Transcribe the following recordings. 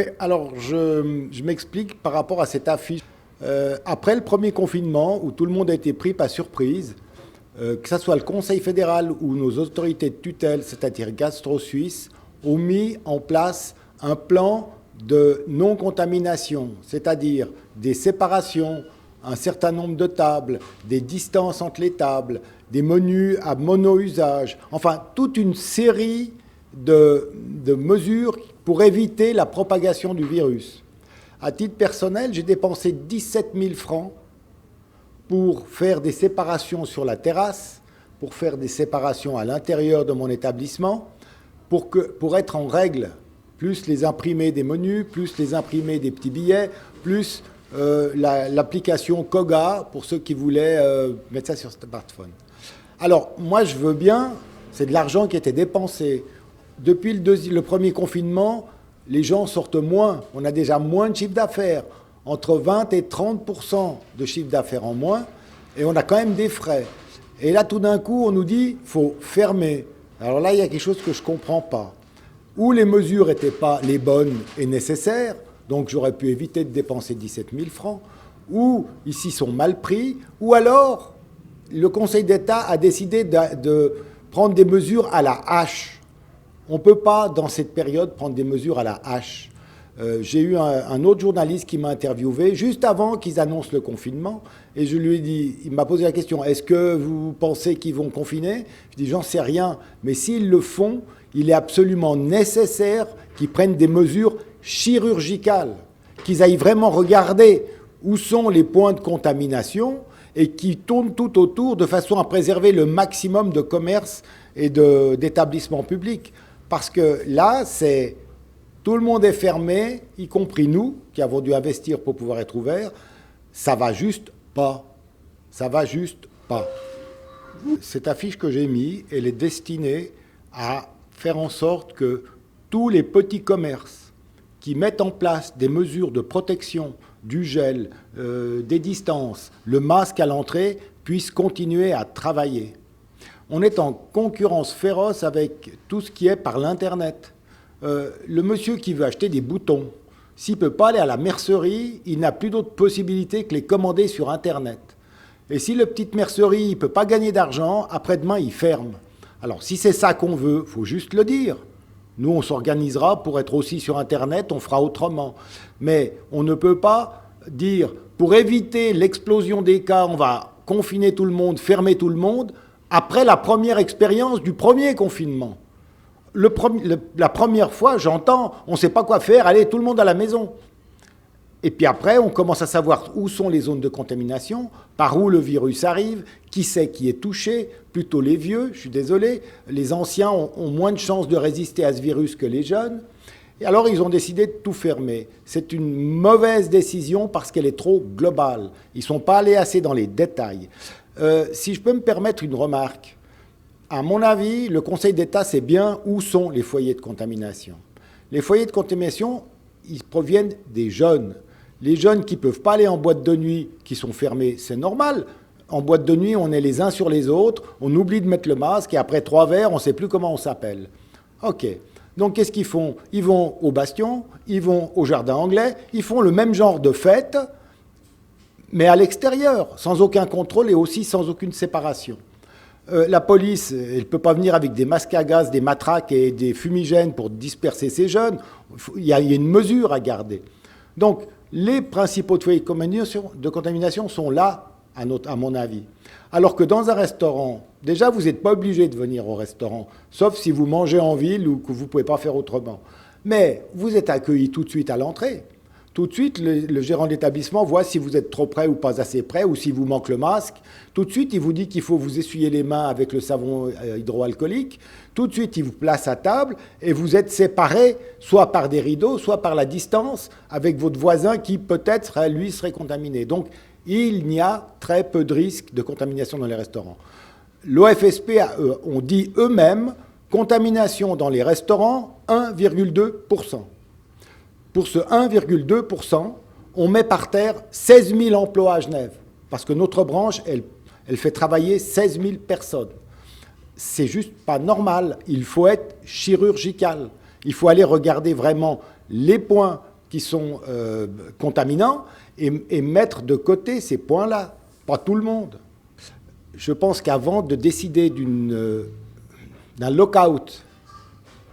Oui, alors je m'explique par rapport à cette affiche. Après le premier confinement, où tout le monde a été pris par surprise, que ce soit le Conseil fédéral ou nos autorités de tutelle, c'est-à-dire Gastro Suisse, ont mis en place un plan de non-contamination, c'est-à-dire des séparations, un certain nombre de tables, des distances entre les tables, des menus à mono-usage, enfin toute une série de mesures pour éviter la propagation du virus. À titre personnel, j'ai dépensé 17 000 francs pour faire des séparations sur la terrasse, pour faire des séparations à l'intérieur de mon établissement, pour être en règle, plus les imprimés des menus, plus les imprimés des petits billets, plus l'application Koga pour ceux qui voulaient mettre ça sur smartphone. Alors, moi, je veux bien, c'est de l'argent qui était dépensé. Depuis le premier confinement, les gens sortent moins. On a déjà moins de chiffre d'affaires, entre 20 et 30% de chiffre d'affaires en moins, et on a quand même des frais. Et là, tout d'un coup, on nous dit qu'il faut fermer. Alors là, il y a quelque chose que je ne comprends pas. Ou les mesures n'étaient pas les bonnes et nécessaires, donc j'aurais pu éviter de dépenser 17 000 francs, ou ici sont mal pris, ou alors le Conseil d'État a décidé de prendre des mesures à la hache. On ne peut pas, dans cette période, prendre des mesures à la hache. J'ai eu un autre journaliste qui m'a interviewé juste avant qu'ils annoncent le confinement, et je lui ai dit, il m'a posé la question, est-ce que vous pensez qu'ils vont confiner? Je dis, j'en sais rien, mais s'ils le font, il est absolument nécessaire qu'ils prennent des mesures chirurgicales, qu'ils aillent vraiment regarder où sont les points de contamination et qui tournent tout autour de façon à préserver le maximum de commerces et d'établissements publics. Parce que là, tout le monde est fermé, y compris nous, qui avons dû investir pour pouvoir être ouverts. Ça va juste pas. Ça va juste pas. Cette affiche que j'ai mise, elle est destinée à faire en sorte que tous les petits commerces qui mettent en place des mesures de protection, du gel, des distances, le masque à l'entrée, puissent continuer à travailler. On est en concurrence féroce avec tout ce qui est par l'Internet. Le monsieur qui veut acheter des boutons, s'il ne peut pas aller à la mercerie, il n'a plus d'autre possibilité que les commander sur Internet. Et si le petite mercerie ne peut pas gagner d'argent, après-demain, il ferme. Alors, si c'est ça qu'on veut, il faut juste le dire. Nous, on s'organisera pour être aussi sur Internet, on fera autrement. Mais on ne peut pas dire, pour éviter l'explosion des cas, on va confiner tout le monde, fermer tout le monde, après la première expérience du premier confinement. La première fois, j'entends, on ne sait pas quoi faire, allez, tout le monde à la maison. Et puis après, on commence à savoir où sont les zones de contamination, par où le virus arrive, qui c'est qui est touché, plutôt les vieux, je suis désolé, les anciens ont moins de chances de résister à ce virus que les jeunes. Et alors, ils ont décidé de tout fermer. C'est une mauvaise décision parce qu'elle est trop globale. Ils ne sont pas allés assez dans les détails. Si je peux me permettre une remarque, à mon avis, le Conseil d'État sait bien où sont les foyers de contamination. Les foyers de contamination, ils proviennent des jeunes. Les jeunes qui ne peuvent pas aller en boîte de nuit, qui sont fermés, c'est normal. En boîte de nuit, on est les uns sur les autres, on oublie de mettre le masque et après 3 verres, on ne sait plus comment on s'appelle. OK. Donc qu'est-ce qu'ils font? Ils vont au Bastion, ils vont au Jardin Anglais, ils font le même genre de fête, mais à l'extérieur, sans aucun contrôle et aussi sans aucune séparation. La police, elle ne peut pas venir avec des masques à gaz, des matraques et des fumigènes pour disperser ces jeunes. Il y a une mesure à garder. Donc, les principaux foyers de contamination sont là, à mon avis. Alors que dans un restaurant, déjà, vous n'êtes pas obligé de venir au restaurant, sauf si vous mangez en ville ou que vous ne pouvez pas faire autrement. Mais vous êtes accueilli tout de suite à l'entrée. Tout de suite, le gérant de l'établissement voit si vous êtes trop près ou pas assez près, ou si vous manque le masque. Tout de suite, il vous dit qu'il faut vous essuyer les mains avec le savon hydroalcoolique. Tout de suite, il vous place à table et vous êtes séparés, soit par des rideaux, soit par la distance, avec votre voisin qui peut-être, lui, serait contaminé. Donc, il y a très peu de risques de contamination dans les restaurants. L'OFSP ont dit eux-mêmes, contamination dans les restaurants, 1,2%. Pour ce 1,2%, on met par terre 16 000 emplois à Genève. Parce que notre branche, elle fait travailler 16 000 personnes. C'est juste pas normal. Il faut être chirurgical. Il faut aller regarder vraiment les points qui sont contaminants et mettre de côté ces points-là. Pas tout le monde. Je pense qu'avant de décider d'un lock-out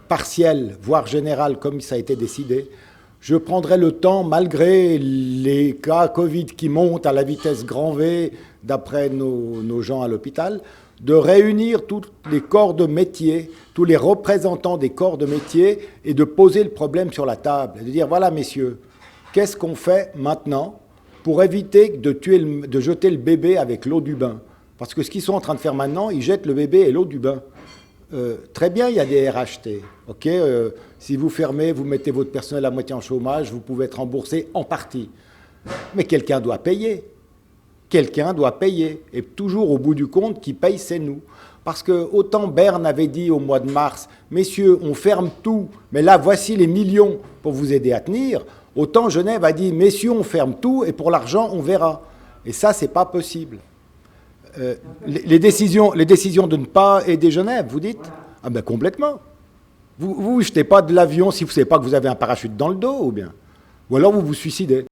partiel, voire général, comme ça a été décidé, je prendrai le temps, malgré les cas Covid qui montent à la vitesse grand V, d'après nos gens à l'hôpital, de réunir tous les corps de métier, tous les représentants des corps de métier, et de poser le problème sur la table. Et de dire, voilà messieurs, qu'est-ce qu'on fait maintenant pour éviter de jeter le bébé avec l'eau du bain? Parce que ce qu'ils sont en train de faire maintenant, ils jettent le bébé et l'eau du bain. Très bien, il y a des RHT. Okay, si vous fermez, vous mettez votre personnel à moitié en chômage, vous pouvez être remboursé en partie. Mais quelqu'un doit payer. Quelqu'un doit payer. Et toujours au bout du compte, qui paye, c'est nous. Parce que autant Berne avait dit au mois de mars, messieurs, on ferme tout, mais là, voici les millions pour vous aider à tenir. Autant Genève a dit, messieurs, on ferme tout, et pour l'argent, on verra. Et ça, c'est pas possible. Les décisions de ne pas aider Genève, vous dites? Ah ben complètement. Vous ne jetez pas de l'avion si vous ne savez pas que vous avez un parachute dans le dos, ou bien. Ou alors vous vous suicidez.